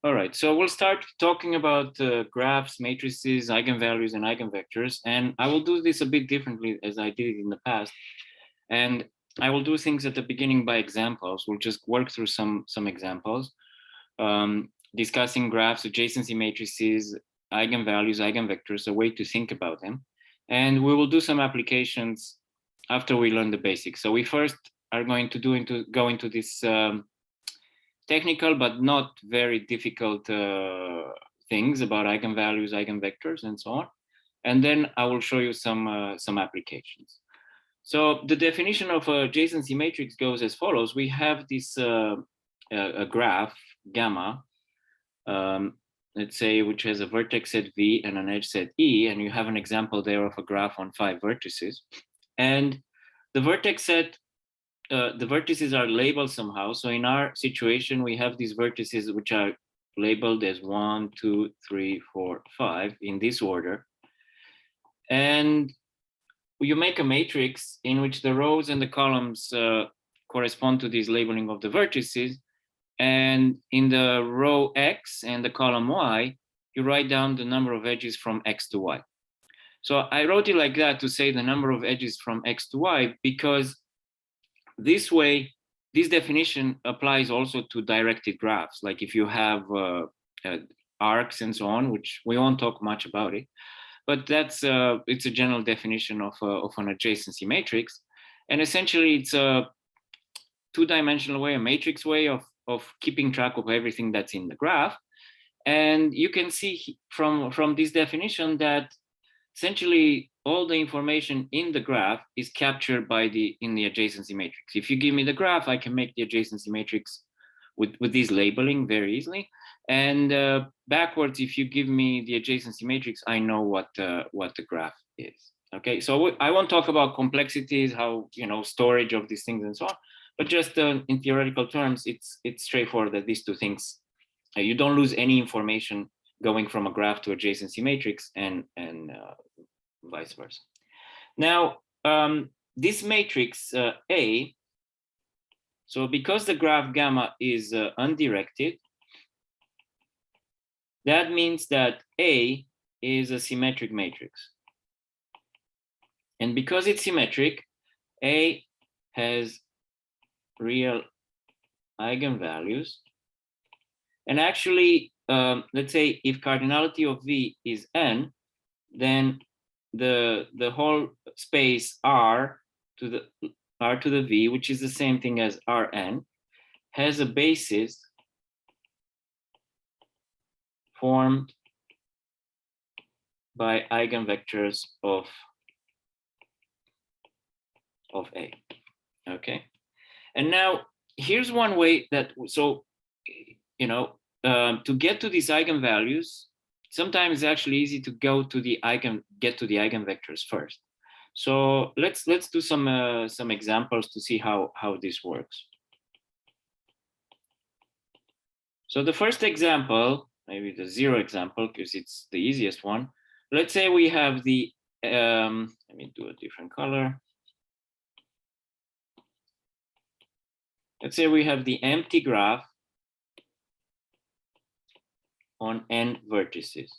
All right, so we'll start talking about graphs, matrices, eigenvalues, and eigenvectors. And I will do this a bit differently as I did in the past. And I will do things at the beginning by examples. We'll just work through some examples, discussing graphs, adjacency matrices, eigenvalues, eigenvectors, a way to think about them. And we will do some applications after we learn the basics. So we first are going to go into this technical but not very difficult things about eigenvalues, eigenvectors, and so on. And then I will show you some applications. So the definition of a adjacency matrix goes as follows. We have this a graph, gamma, let's say, which has a vertex set V and an edge set E, and you have an example there of a graph on 5 vertices. And the vertex set the vertices are labeled somehow. So in our situation, we have these vertices which are labeled as 1, 2, 3, 4, 5 in this order. And you make a matrix in which the rows and the columns correspond to this labeling of the vertices. And in the row X and the column Y, you write down the number of edges from X to Y. So I wrote it like that to say the number of edges from X to Y, because this way, this definition applies also to directed graphs. Like if you have arcs and so on, which we won't talk much about it, but that's it's a general definition of an adjacency matrix. And essentially it's a two-dimensional way, a matrix way of keeping track of everything that's in the graph. And you can see from this definition that essentially all the information in the graph is captured in the adjacency matrix. If you give me the graph, I can make the adjacency matrix with this labeling very easily. And backwards, if you give me the adjacency matrix, I know what the graph is. Okay, so I won't talk about complexities, how storage of these things and so on, but just in theoretical terms, it's straightforward that these two things, you don't lose any information going from a graph to adjacency matrix and vice versa. Now, this matrix A, so because the graph gamma is undirected, that means that A is a symmetric matrix. And because it's symmetric, A has real eigenvalues. And actually, let's say if cardinality of V is n, then the whole space R to the V, which is the same thing as Rn, has a basis formed by eigenvectors of A. Okay, and now here's one way that to get to these eigenvalues, sometimes it's actually easy to get to the eigenvectors first. So let's do some examples to see how this works. So the first example, maybe the 0 example, because it's the easiest one. Let's say we have the let me do a different color. Let's say we have the empty graph on n vertices.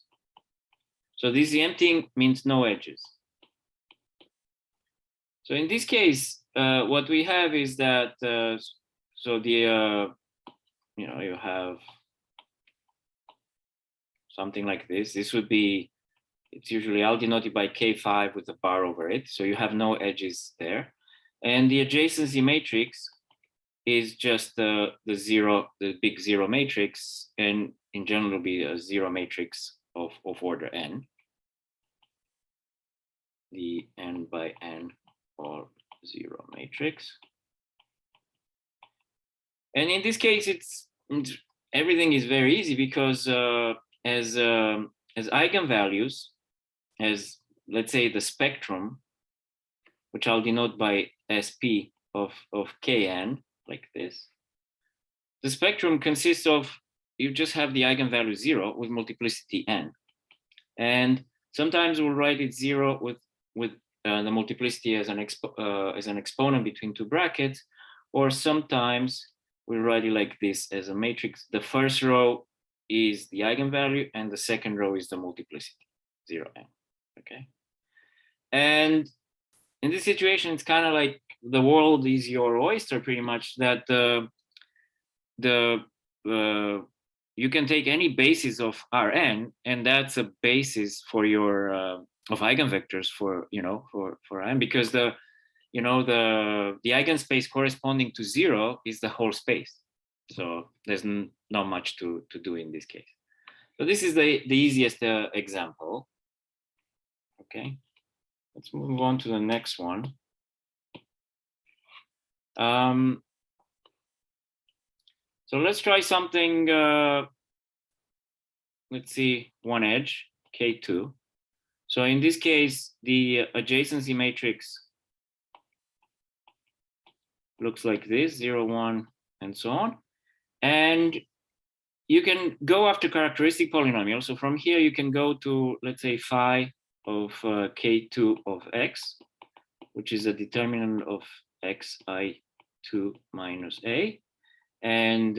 So this empty means no edges. So in this case, what we have is that you have something like this. This would be, it's usually, I'll denote it by K5 with a bar over it. So you have no edges there. And the adjacency matrix is just the big zero matrix, and in general will be a zero matrix of order n. The n by n or zero matrix. And in this case, everything is very easy, because as eigenvalues, as let's say the spectrum, which I'll denote by SP of Kn, like this. The spectrum consists of, you just have the eigenvalue 0 with multiplicity n. And sometimes we'll write it 0 with the multiplicity as an exponent between two brackets, or sometimes we write it like this as a matrix. The first row is the eigenvalue, and the second row is the multiplicity, 0n. Okay. And in this situation, it's kind of like the world is your oyster, pretty much. That you can take any basis of Rn, and that's a basis for your of eigenvectors for for n, because the eigenspace corresponding to 0 is the whole space. So there's not much to do in this case. So this is the easiest example. Okay, let's move on to the next one. So let's try something. Let's see, one edge, K2. So in this case, the adjacency matrix looks like this, 0, 1, and so on. And you can go after characteristic polynomial. So from here, you can go to, let's say, phi of K2 of x, which is a determinant of xi2 minus a. And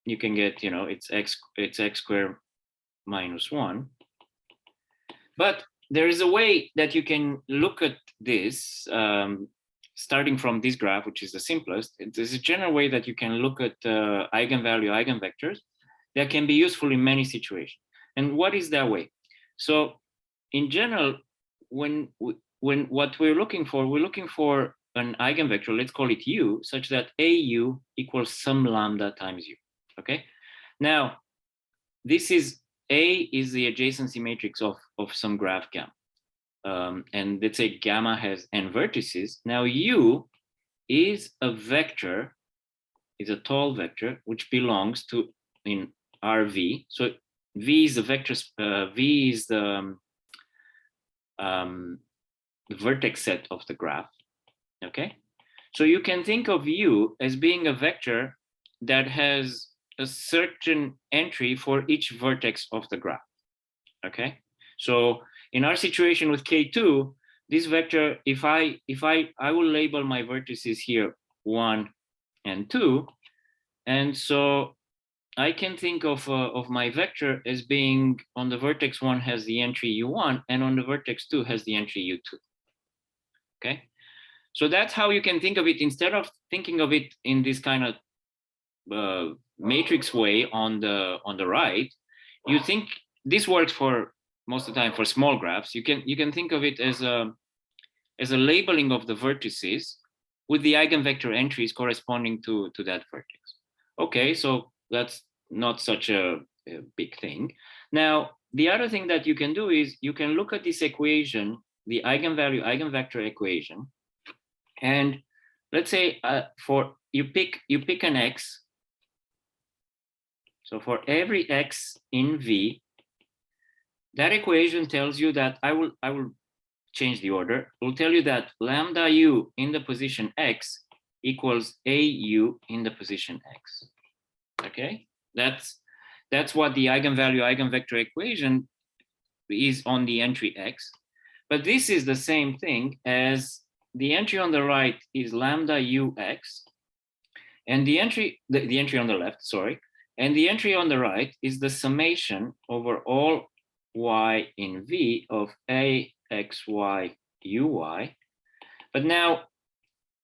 you can get, it's x squared minus 1. But there is a way that you can look at this, starting from this graph, which is the simplest. There's a general way that you can look at eigenvalue, eigenvectors that can be useful in many situations. And what is that way? So in general, when what we're looking for an eigenvector, let's call it u, such that au equals some lambda times u. Okay. Now, this is A is the adjacency matrix of some graph gamma. And let's say gamma has n vertices. Now u is a vector, is a tall vector, which belongs to in Rv. So V is the vector, V is the vertex set of the graph. Okay, so you can think of u as being a vector that has a certain entry for each vertex of the graph. Okay, so in our situation with K2, this vector, if I will label my vertices here 1 and 2, and so I can think of my vector as being on the vertex 1 has the entry u1, and on the vertex 2 has the entry u2. Okay, so that's how you can think of it, instead of thinking of it in this kind of matrix way on the right. You think this works for most of the time for small graphs. You can think of it as a labeling of the vertices with the eigenvector entries corresponding to that vertex. Okay, so that's not such a big thing. Now, the other thing that you can do is you can look at this equation, the eigenvalue eigenvector equation, and let's say for you pick an x. So for every x in V, that equation tells you that I will change the order. It will tell you that lambda u in the position x equals au in the position x. Okay, that's what the eigenvalue eigenvector equation is on the entry x. But this is the same thing as the entry on the right is lambda ux, and the entry on the left, sorry. And the entry on the right is the summation over all y in V of a x y u y. But now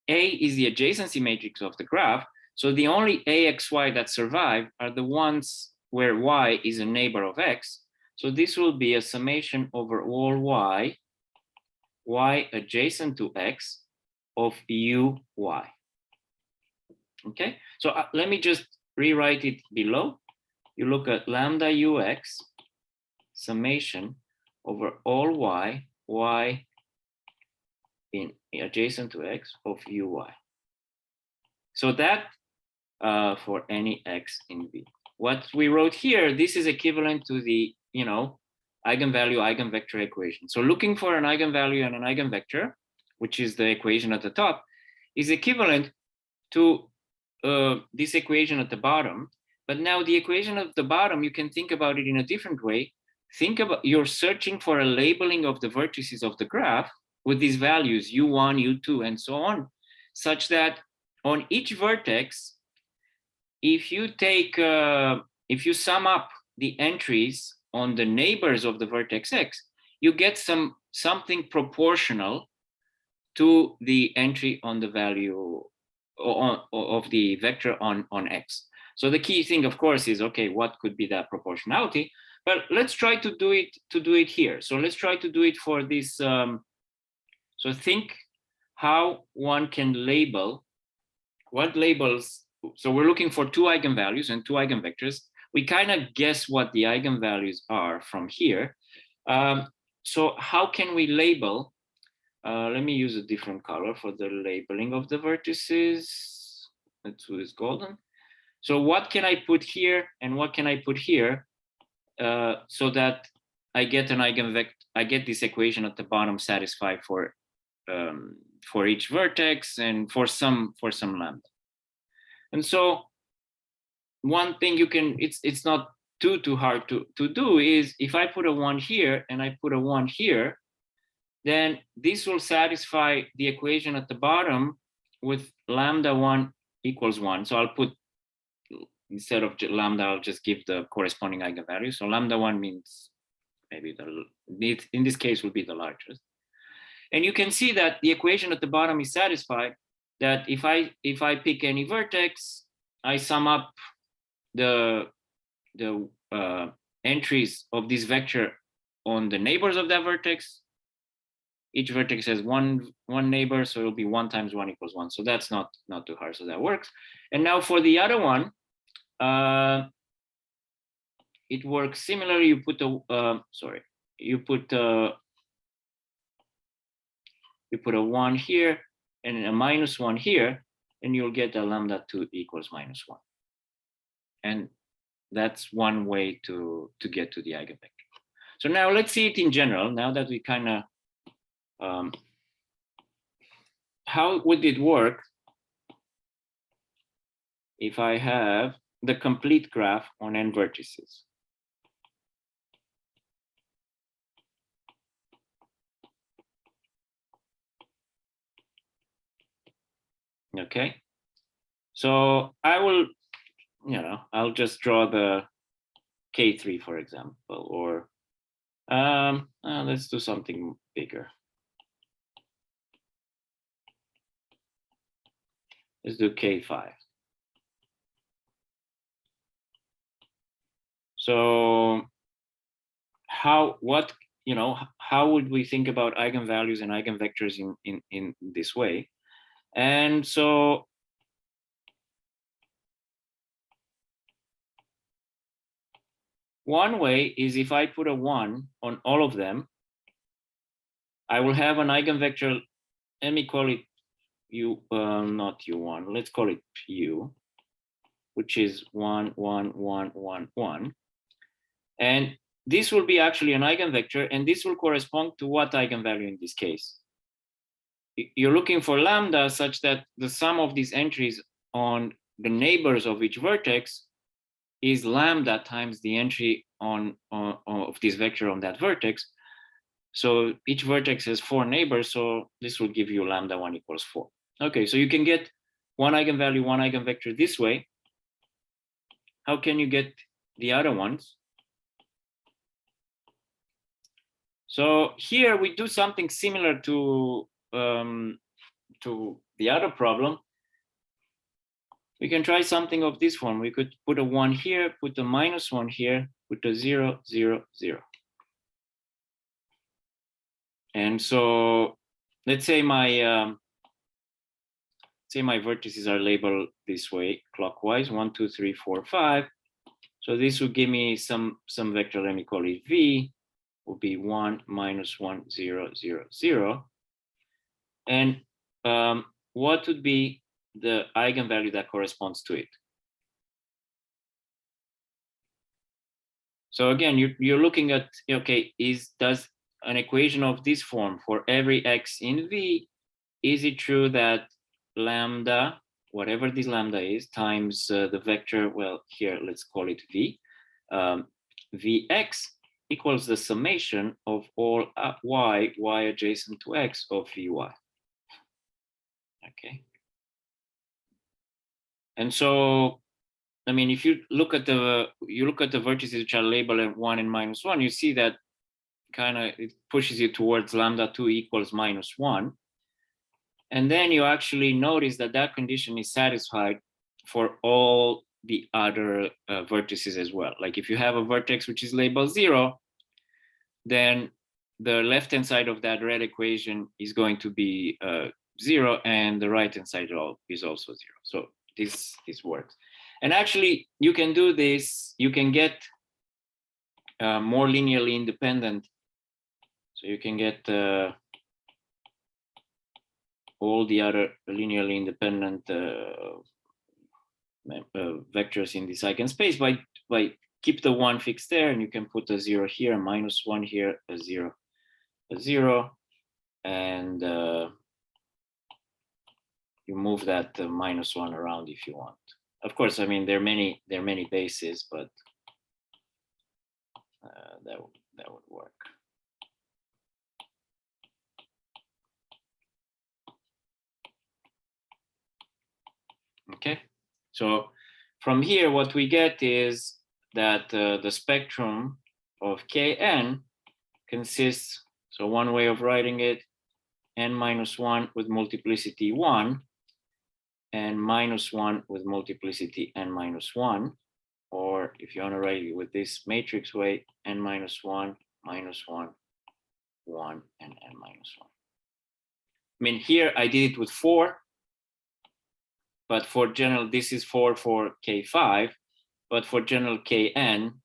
A is the adjacency matrix of the graph. So the only a x y that survive are the ones where y is a neighbor of x. So this will be a summation over all y adjacent to x of u y. Okay, so let me just rewrite it below. You look at lambda ux summation over all y in adjacent to x of uy. So that for any x in V. What we wrote here, this is equivalent to the eigenvalue eigenvector equation. So looking for an eigenvalue and an eigenvector, which is the equation at the top, is equivalent to this equation at the bottom. But now the equation at the bottom, you can think about it in a different way. Think about, you're searching for a labeling of the vertices of the graph with these values u1, u2, and so on, such that on each vertex, if you take if you sum up the entries on the neighbors of the vertex X, you get something proportional to the entry on the value of the vector on X. So the key thing, of course, is, okay, what could be that proportionality? But let's try to do it here. So let's try to do it for this. So think how one can label, what labels. So we're looking for two eigenvalues and two eigenvectors. We kind of guess what the eigenvalues are from here. So how can we label? Let me use a different color for the labeling of the vertices. Let's do this golden. So what can I put here and what can I put here so that I get an eigenvector? I get this equation at the bottom satisfied for each vertex and for some lambda. And so one thing you can, it's not too hard to do, is if I put a 1 here and I put a 1 here, then this will satisfy the equation at the bottom with lambda 1 equals 1. So I'll put, instead of lambda, I'll just give the corresponding eigenvalue. So lambda 1 means maybe in this case will be the largest. And you can see that the equation at the bottom is satisfied, that if I pick any vertex, I sum up the entries of this vector on the neighbors of that vertex. Each vertex has one neighbor, so it'll be 1 times 1 equals 1. So that's not too hard, so that works. And now for the other one, it works similarly. You put a 1 here and a -1 here, and you'll get a lambda 2 equals -1. And that's one way to get to the eigenvector. So now let's see it in general. Now that we kind of, how would it work if I have the complete graph on n vertices? Okay, so I will, I'll just draw the K3, for example, or let's do something bigger. Let's do K5. So how would we think about eigenvalues and eigenvectors in this way? And so one way is if I put a 1 on all of them, I will have an eigenvector. Let me call it U, not U1. Let's call it U, which is 1, 1, 1, 1, 1. And this will be actually an eigenvector, and this will correspond to what eigenvalue in this case? You're looking for lambda such that the sum of these entries on the neighbors of each vertex is lambda times the entry of this vector on that vertex. So each vertex has 4 neighbors, so this will give you lambda 1 equals 4. Okay, so you can get one eigenvalue, one eigenvector this way. How can you get the other ones? So here we do something similar to the other problem. We can try something of this form. We could put a 1 here, put a -1 here, put a 0, 0, 0. And so let's say my vertices are labeled this way, clockwise, 1, 2, 3, 4, 5. So this will give me some vector. Let me call it V. Will be 1, -1, 0, 0, 0. And what would be the eigenvalue that corresponds to it? So again, you're looking at, okay, does an equation of this form for every x in V, is it true that lambda, whatever this lambda is, times the vector, well, here, let's call it V, Vx equals the summation of all y adjacent to x of Vy. Okay. And so I mean, if you look at the vertices which are labeled at 1 and -1, you see that kind of it pushes you towards lambda 2 equals -1. And then you actually notice that that condition is satisfied for all the other vertices as well. Like if you have a vertex which is labeled 0, then the left-hand side of that red equation is going to be 0, and the right-hand side is also 0. So this works. And actually, you can do this. You can get more linearly independent. So you can get all the other linearly independent vectors in this eigenspace by keep the 1 fixed there, and you can put a 0 here, a -1 here, a 0, a 0, and you move that -1 around if you want. Of course, I mean there are many bases, but that would work. Okay, so from here, what we get is that the spectrum of Kn consists, so one way of writing it, n-1 with multiplicity 1, and -1 with multiplicity n-1, or if you want to write it with this matrix way, n-1, -1, 1, and n-1. I mean, here I did it with 4, but for general, this is 4 for K5, but for general Kn,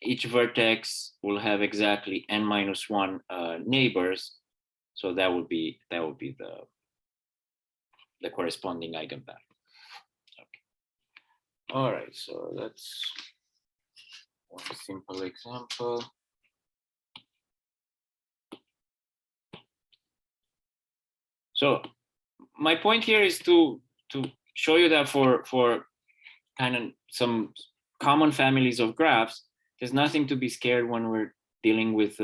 each vertex will have exactly n-1 neighbors, so that would be the corresponding eigenvalue. Okay. All right, so that's one simple example. So my point here is to show you that for kind of some common families of graphs, there's nothing to be scared when we're dealing with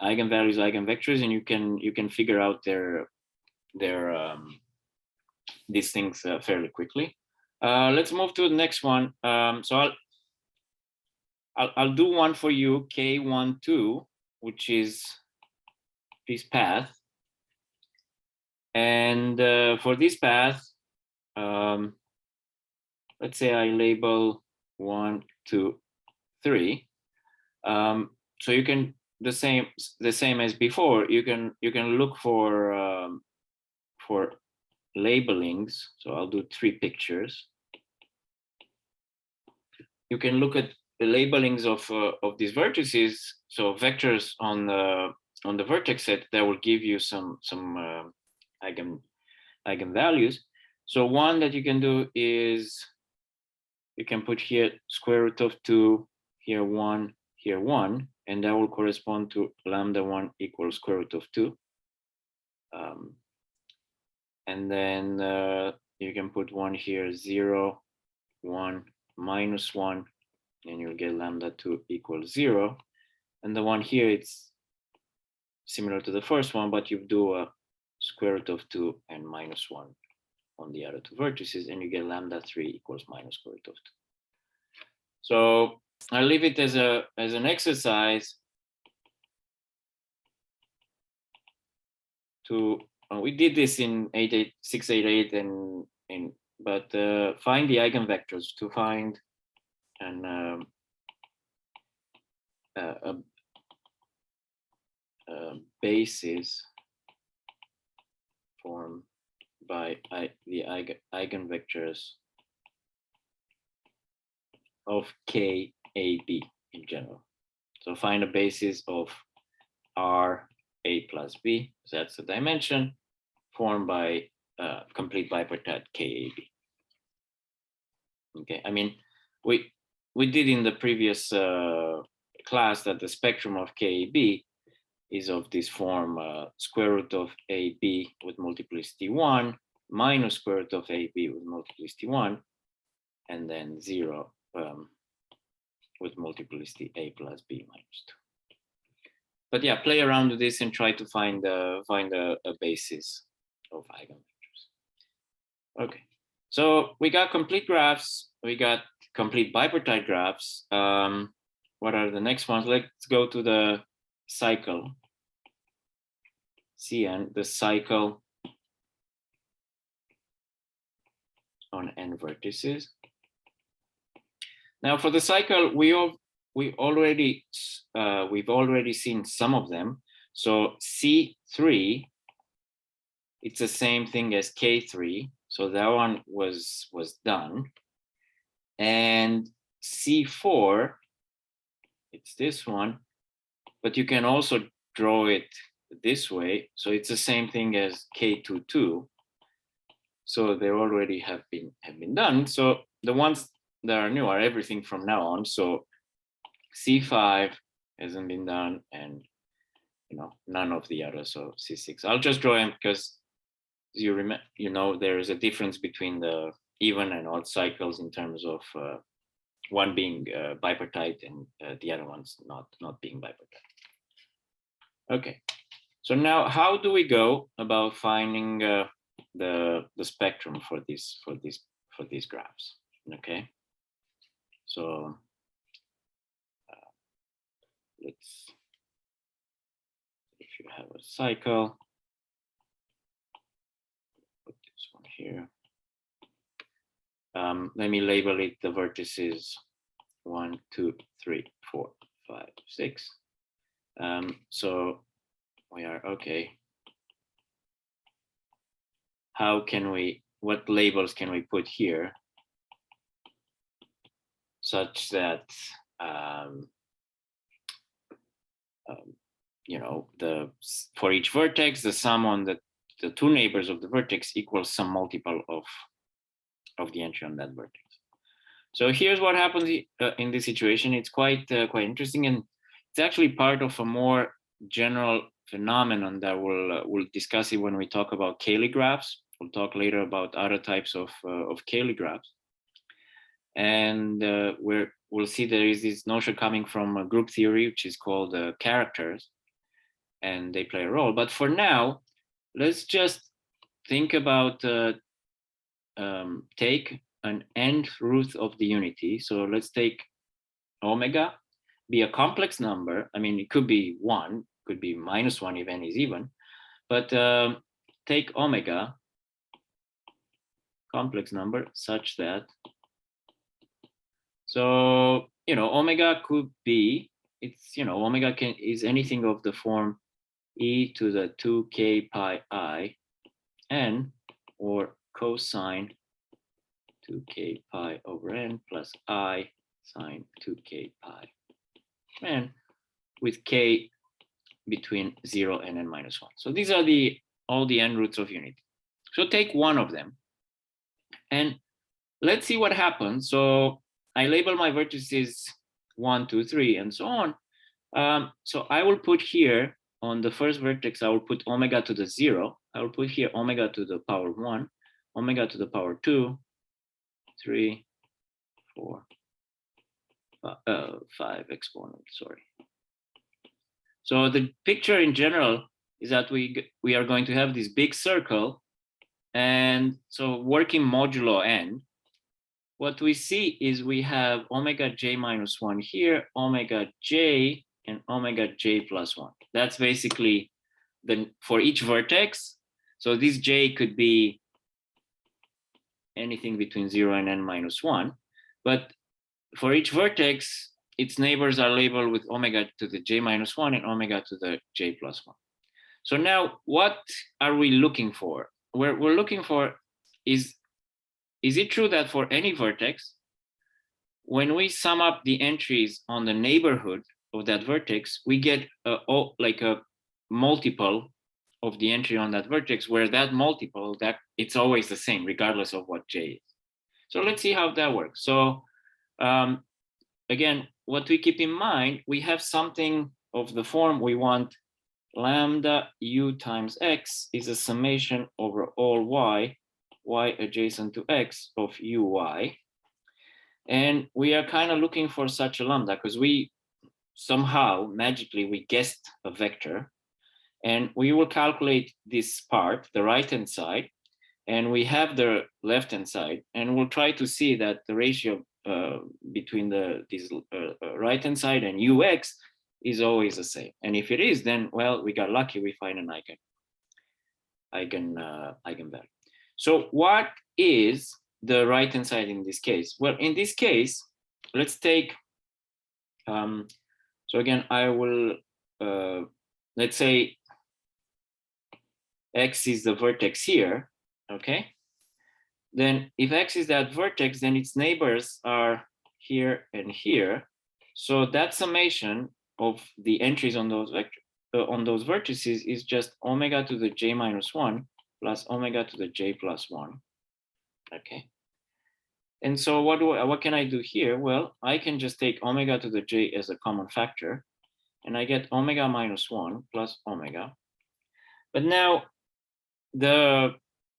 eigenvalues, eigenvectors, and you can figure out these things fairly quickly. Let's move to the next one. So I'll do one for you, K12, which is this path. And for this path, let's say I label 1, 2, 3. So you can the same as before. You can look for labelings. So I'll do 3 pictures. You can look at the labelings of these vertices. So vectors on the vertex set that will give you some eigenvalues. So one that you can do is you can put here square root of 2, here 1, here 1, and that will correspond to lambda 1 equals square root of 2. And then you can put 1 here, 0, 1, -1, and you'll get lambda 2 equals 0. And the one here, it's similar to the first one, but you do a square root of 2 and -1 on the other 2 vertices, and you get lambda 3 equals minus square root of 2. So I leave it as an exercise to we did this in 688 but find the eigenvectors to find a basis formed by the eigenvectors of KAB in general. So find a basis of R A plus B, so that's the dimension, formed by complete bipartite KAB. Okay, I mean, we did in the previous class that the spectrum of KAB is of this form, square root of AB with multiplicity 1 minus square root of AB with multiplicity 1, and then 0 with multiplicity A plus B minus 2. But yeah, play around with this and try to find a basis of eigenvectors. Okay. So we got complete graphs, we got complete bipartite graphs. What are the next ones? Let's go to the cycle. Cn, the cycle on n vertices. Now for the cycle, we've already seen some of them. So C3, it's the same thing as K3. So that one was done. And C4, it's this one, but you can also draw it this way. So it's the same thing as K22. So they already have been done. So the ones that are new are everything from now on. So C5 hasn't been done, and none of the others. So C6. I'll just draw them because there is a difference between the even and odd cycles in terms of one being bipartite and the other ones not being bipartite. Okay, so now how do we go about finding the spectrum for these graphs? Okay, so let's, if you have a cycle, put this one here. Let me label it the vertices 1, 2, 3, 4, 5, 6. So we are okay. What labels can we put here such that for each vertex, the sum on the two neighbors of the vertex equals some multiple of the entry on that vertex. So here's what happens in this situation. It's quite interesting, and it's actually part of a more general phenomenon that we'll discuss it when we talk about Cayley graphs. We'll talk later about other types of Cayley graphs, and we'll see there is this notion coming from group theory, which is called characters, and they play a role. But for now, let's just think about take an nth root of the unity. So let's take omega, be a complex number. I mean, it could be 1, could be -1 if n is even, but take omega, complex number, such that, so, omega could be, omega is anything of the form e to the 2k pi I n, or cosine 2k pi over n plus I sine 2k pi n, with k between 0 and n-1. So these are all the n roots of unity. So take one of them, and let's see what happens. So I label my vertices 1, 2, 3, and so on. So I will put here on the first vertex, I will put omega to the 0. I will put here omega to the power 1, omega to the power 2, 3, 4, 5 exponent, sorry. So the picture in general is that we are going to have this big circle, and so working modulo n, what we see is we have omega j minus 1 here, omega j, and omega j plus 1. That's basically for each vertex. So this j could be anything between 0 and n-1. But for each vertex, its neighbors are labeled with omega to the j minus 1 and omega to the j plus 1. So now what are we looking for? We're looking for is it true that for any vertex, when we sum up the entries on the neighborhood of that vertex, we get like a multiple of the entry on that vertex, where that multiple, that it's always the same regardless of what j is. So let's see how that works. So again, what we keep in mind, we have something of the form, we want lambda u times x is a summation over all y adjacent to x of uy. And we are kind of looking for such a lambda because we somehow magically we guessed a vector, and we will calculate this part, the right hand side, and we have the left-hand side, and we'll try to see that the ratio between this right-hand side and ux is always the same. And if it is, then, well, we got lucky, we find an eigenvalue. So what is the right-hand side in this case? Well, in this case, let's take, so again, I will, let's say x is the vertex here, okay? Then if x is that vertex, then its neighbors are here and here. So that summation of the entries on those vertices is just omega to the j minus 1 plus omega to the j plus 1. Okay. And so what can I do here? Well, I can just take omega to the j as a common factor, and I get omega minus 1 plus omega. But now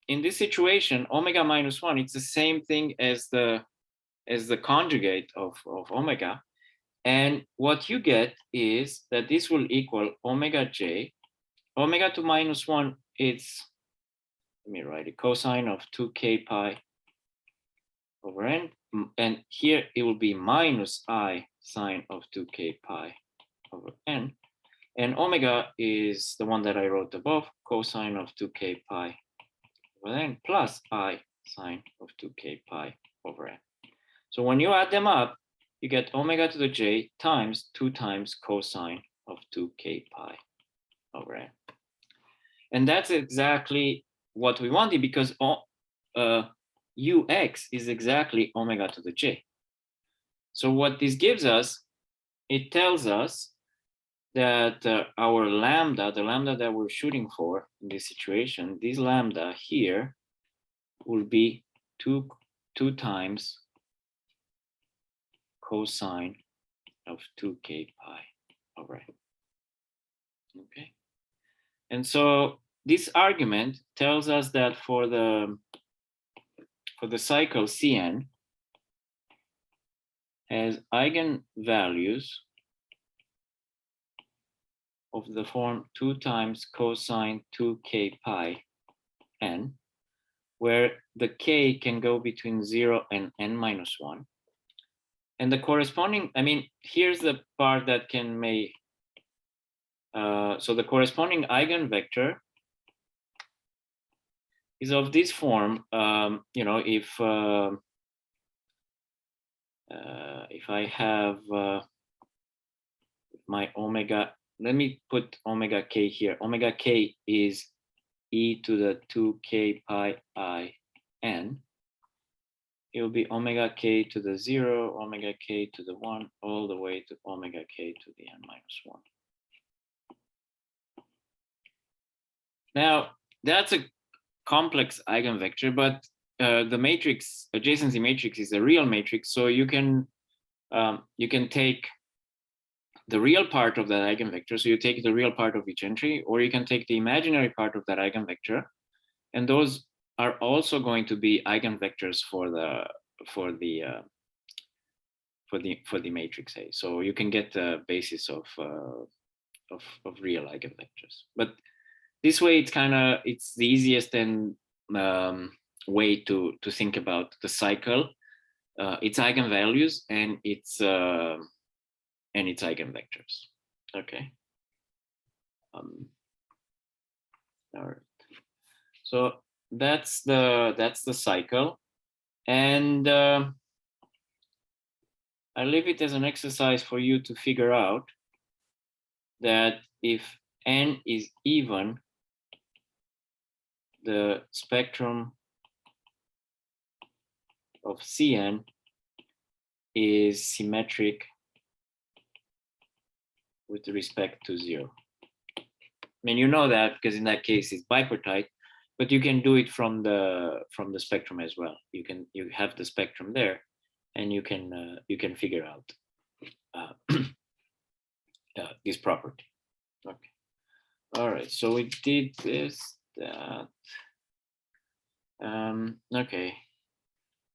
in this situation, omega minus 1, it's the same thing as the conjugate of omega. And what you get is that this will equal omega j. Omega to minus 1, it's, let me write it, cosine of 2k pi over n. And here it will be minus I sine of 2k pi over n. And omega is the one that I wrote above, cosine of 2k pi over n plus I sine of 2k pi over n. So when you add them up, you get omega to the j times 2 times cosine of 2k pi over n. And that's exactly what we wanted, because ux is exactly omega to the j. So what this gives us, it tells us that our lambda, the lambda that we're shooting for in this situation, this lambda here will be 2 times cosine of 2k pi over n. Okay. And so this argument tells us that for the cycle Cn has eigenvalues of the form 2 times cosine 2k pi n, where the k can go between 0 and n minus 1. And the corresponding, I mean, here's the part that can make, so the corresponding eigenvector is of this form. You know, if I have my omega, let me put omega k here. Omega k is e to the 2k pi I n. It will be omega k to the 0, omega k to the 1, all the way to omega k to the n minus 1. Now, that's a complex eigenvector, but the matrix, adjacency matrix, is a real matrix, so you can take the real part of that eigenvector, so you take the real part of each entry, or you can take the imaginary part of that eigenvector, and those are also going to be eigenvectors for the matrix A. So you can get the basis of real eigenvectors. But this way, it's the easiest and way to think about the cycle, its eigenvalues and its eigenvectors. Okay. All right. So that's the cycle, and I leave it as an exercise for you to figure out that if n is even, the spectrum of Cn is symmetric with respect to 0. I mean, you know that because in that case it's bipartite, but you can do it from the spectrum as well. You have the spectrum there, and you can figure out this property. Okay. All right. So we did this, that. Okay.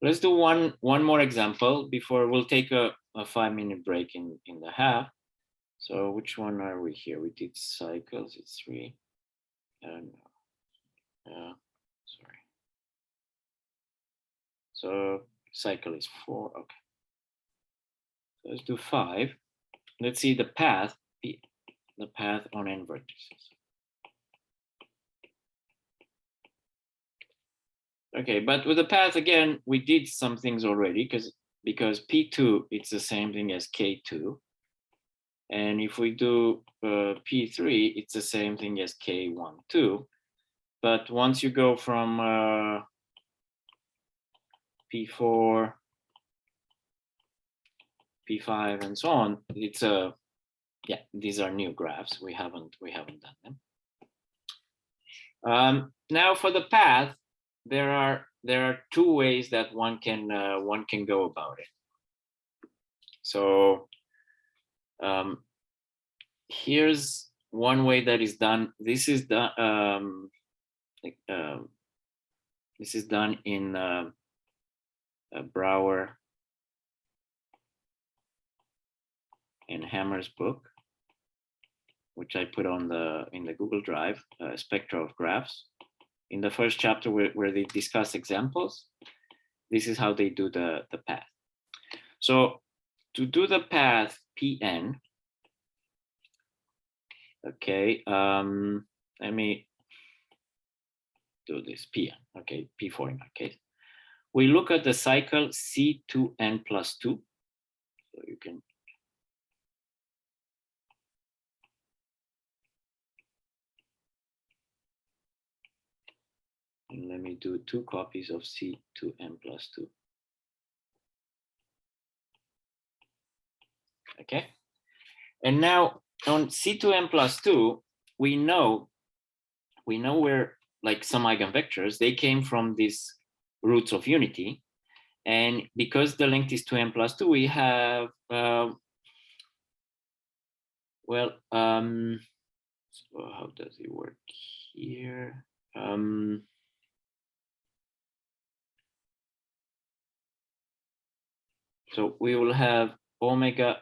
Let's do one more example before we'll take a 5-minute break in the half. So which one are we here? We did cycles. It's 3. Sorry. So cycle is 4. Okay. So let's do 5. Let's see the path on n vertices. Okay, but with the path again, we did some things already because P2 it's the same thing as K2, and if we do P3, it's the same thing as K12. But once you go from P4, P5, and so on, it's yeah, these are new graphs. We haven't done them. Now for the path, there are 2 ways that one can go about it. So here's one way that is done. This is done. This is done in Brouwer and Hammer's book, which I put on in the Google Drive, Spectral of Graphs. In the first chapter where they discuss examples, this is how they do the path. So to do the path Pn, okay, let me do this Pn, okay, P4 in our case. We look at the cycle C2n plus 2. So you can and let me do 2 copies of C2n plus 2. Okay. And now on C2n plus 2, we know where, like, some eigenvectors, they came from these roots of unity. And because the length is 2n plus 2, we have, so how does it work here? So we will have omega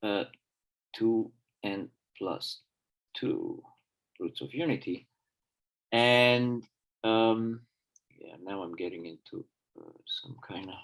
2n plus 2 roots of unity. And yeah, now I'm getting into some kind of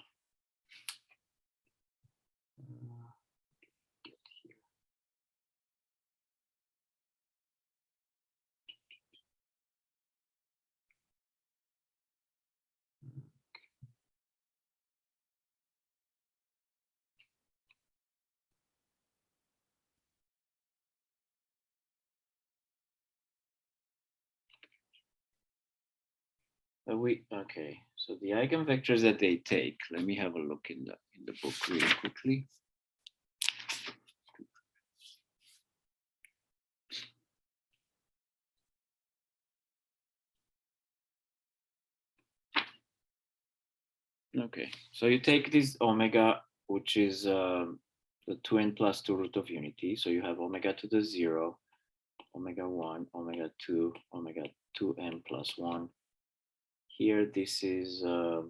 okay, so the eigenvectors that they take, let me have a look in the book really quickly. Okay, so you take this omega, which is the 2n plus 2 root of unity. So you have omega to the 0, omega 1, omega 2, omega 2n plus 1. Here, this is what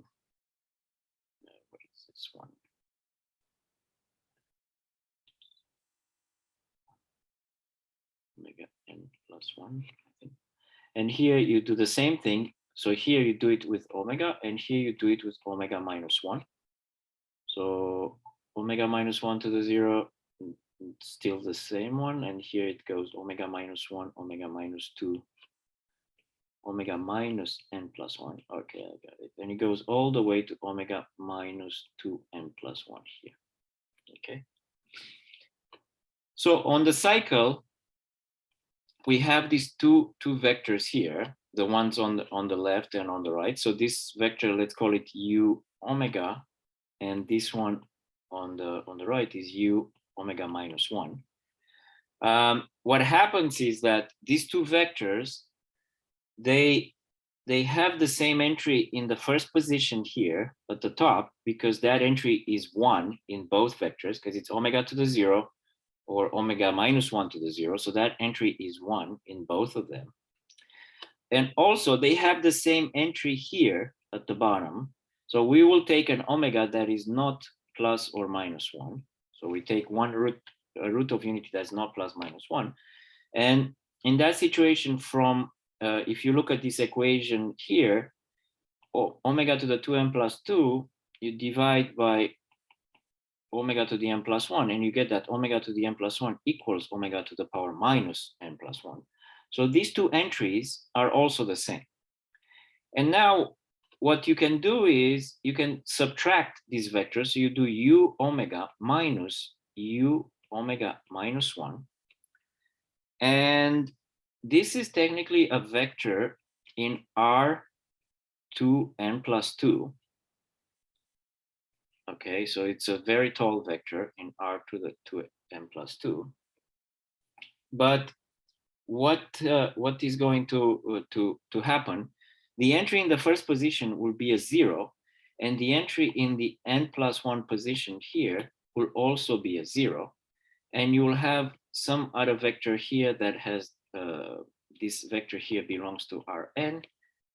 is this one? Omega n plus 1, I think. And here you do the same thing. So here you do it with omega, and here you do it with omega minus 1. So omega minus 1 to the 0, still the same one. And here it goes omega minus 1, omega minus 2, omega minus n plus 1. Okay, I got it. And it goes all the way to omega minus 2n plus 1 here. Okay. So on the cycle, we have these two vectors here, the ones on the left and on the right. So this vector, let's call it u omega, and this one on the right is u omega minus 1. What happens is that these 2 vectors, they have the same entry in the first position here at the top, because that entry is 1 in both vectors, because it's omega to the 0 or omega minus 1 to the 0. So that entry is 1 in both of them. And also they have the same entry here at the bottom. So we will take an omega that is not plus or minus 1. So we take a root of unity that's not plus minus 1. And in that situation, from if you look at this equation here, omega to the 2n plus 2 you divide by omega to the n plus 1, and you get that omega to the n plus 1 equals omega to the power minus n plus 1. So these two entries are also the same. And now what you can do is you can subtract these vectors. So you do u omega minus u omega minus 1. And this is technically a vector in R2n plus 2. Okay, so it's a very tall vector in R to the 2n plus 2. But what is going to happen? The entry in the first position will be a 0, and the entry in the n plus 1 position here will also be a 0. And you will have some other vector here that has this vector here belongs to Rn,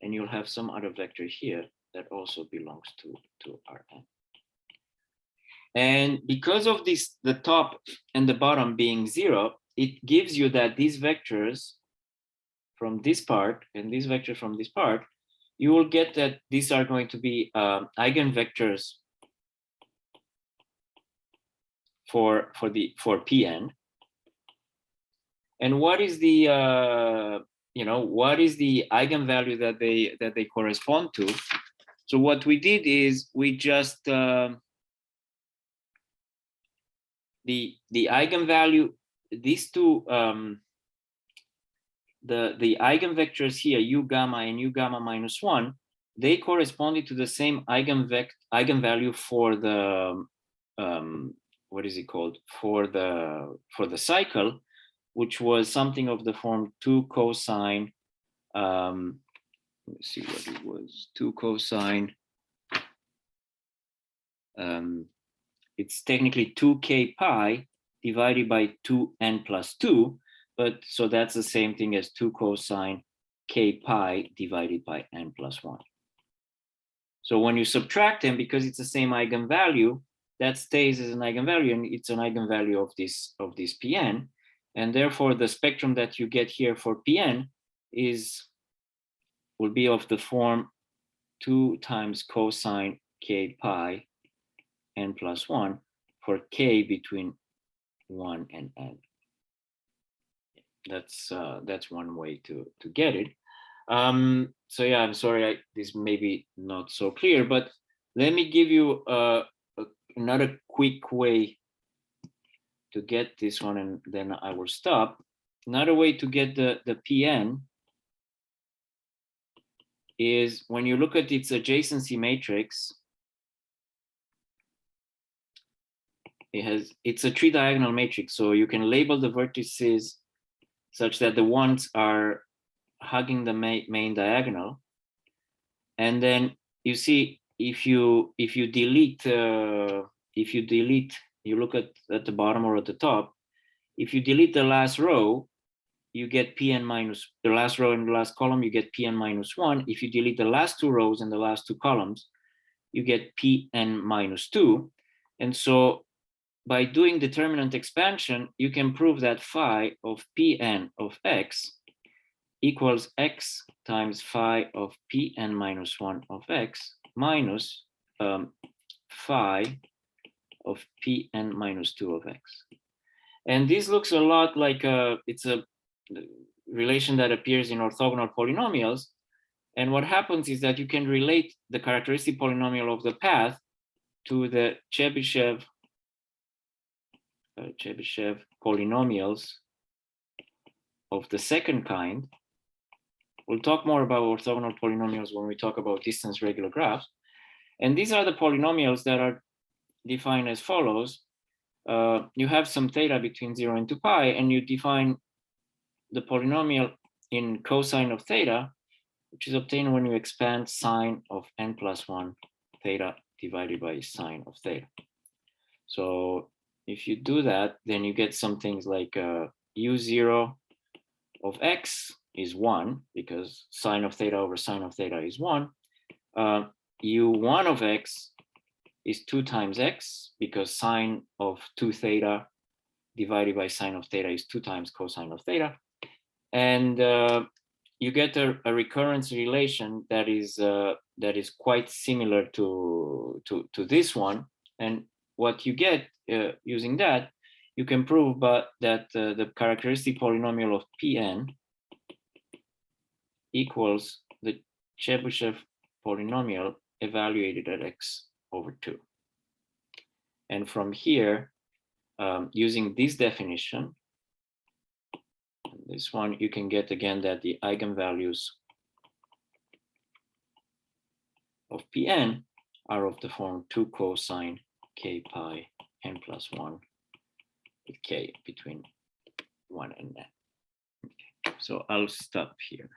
and you'll have some other vector here that also belongs to Rn. And because of this, the top and the bottom being 0, it gives you that these vectors from this part and this vector from this part, you will get that these are going to be eigenvectors for Pn. And what is the what is the eigenvalue that they correspond to? So what we did is we just the eigenvalue, these two the eigenvectors here, u gamma and u gamma minus 1, they corresponded to the same eigenvalue for the what is it called, for the cycle, which was something of the form 2 cosine let's see what it was, 2 cosine it's technically 2k pi divided by 2n plus 2, but so that's the same thing as 2 cosine k pi divided by n plus 1. So when you subtract them, because it's the same eigenvalue, that stays as an eigenvalue, and it's an eigenvalue of this Pn, and therefore the spectrum that you get here for Pn will be of the form 2 times cosine k pi n plus 1 for k between 1 and n. That's one way to get it. So yeah, I'm sorry, this may be not so clear, but let me give you another quick way to get this one, and then I will stop. Another way to get the Pn is when you look at its adjacency matrix. It's a three-diagonal matrix, so you can label the vertices such that the ones are hugging the main diagonal, and then you see if you delete you look at the bottom or at the top, if you delete the last row, you get Pn minus the last row and the last column, you get Pn minus 1. If you delete the last 2 rows and the last 2 columns, you get Pn minus 2. And so by doing determinant expansion, you can prove that phi of Pn of x equals x times phi of Pn minus 1 of x minus phi of Pn minus 2 of x. And this looks a lot like it's a relation that appears in orthogonal polynomials. And what happens is that you can relate the characteristic polynomial of the path to the Chebyshev polynomials of the second kind. We'll talk more about orthogonal polynomials when we talk about distance regular graphs. And these are the polynomials that are defined as follows. You have some theta between 0 and 2 pi, and you define the polynomial in cosine of theta, which is obtained when you expand sine of n plus 1 theta divided by sine of theta. So if you do that, then you get some things like u0 of x is 1, because sine of theta over sine of theta is 1. u1 of x is 2 times x, because sine of 2 theta divided by sine of theta is 2 times cosine of theta. And you get a recurrence relation that is quite similar to this one. And what you get using that, you can prove that the characteristic polynomial of Pn equals the Chebyshev polynomial evaluated at x/2. And from here, using this definition, this one, you can get again that the eigenvalues of Pn are of the form 2 cosine k pi n plus 1 with k between 1 and n. Okay. So I'll stop here.